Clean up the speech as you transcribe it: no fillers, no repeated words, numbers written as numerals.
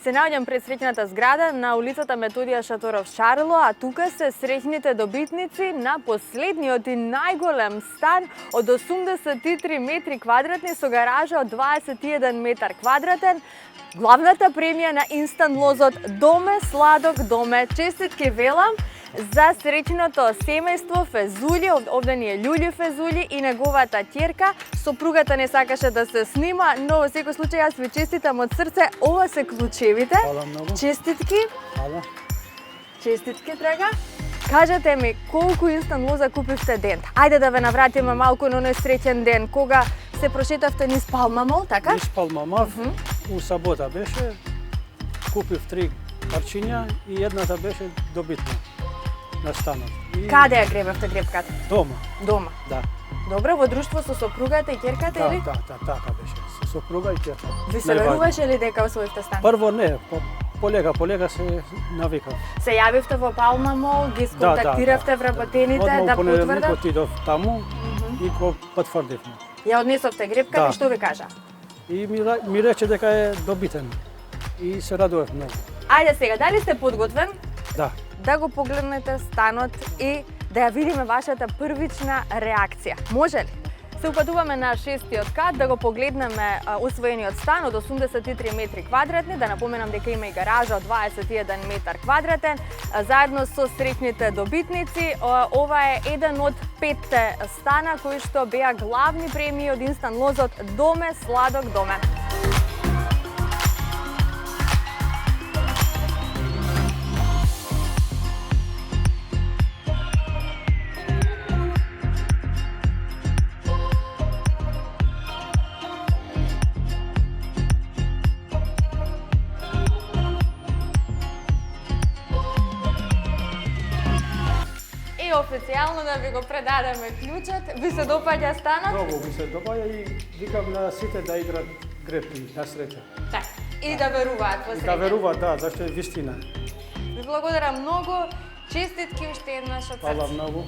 Се наоѓам пред среќната зграда на улицата Методија Шаторов Шарло, а тука се среќните добитници на последниот и најголем стан од 83 метри квадратни со гаража од 21 метар квадратен. Главната премија на инстант лозот Доме Сладок Доме. Честитки велам за среќното семејство Фезули, овде ни е Љуљи Фезули и неговата ќерка. Сопругата не сакаше да се снима, но во секој случај јас ви честитам од срце. Ова се клучевите. Фала многу. Честитки. Фала. Честитки, драга. Кажете ми, колку инстант лоза купивте ден? Ајде да ве навратиме малку на оној среќен ден, кога се прошетавте низ Палмамол, така? Низ Палмамол, у сабота беше, купив 3 парчиња и едната беше добитна на станот. Каде ја гребавте гребката? Дома. Дома. Да. Добро, во друштво со сопругата и ќерката или? Да, така беше. Со сопруга и ќерка. Ви се веруваше ли дека освоивте стан? Прво не, полега се навикав. Се јавивте во Палмамол, ги сконтактиравте вработените да потврдат? Отидов таму и го потврдивме. Ја однесовте гребката и што ви кажа? И ми рече дека е добитен. И се радував многу. Ајде сега, дали сте подготвен? Да. Да го погледнете станот и да ја видиме вашата првична реакција. Може ли? Се упатуваме на 6-тиот кат да го погледнеме усвоениот стан од 83 метри квадратни, да напоменам дека има и гаража од 21 метар квадратен, заедно со среќните добитници. Ова е еден од 5 стана кои што беа главни премии од инстант лозот Доме Сладок Доме. И официјално да ви го предадеме клучот. Ви се допаѓа станот? Многу ми се допаѓа и викам на сите да играат гребки на среќа. Така. И да веруваат во среќа. Да веруваат, да, зашто е вистина. Ви благодарам многу. Честитки уште еднаш од срце. Фала многу.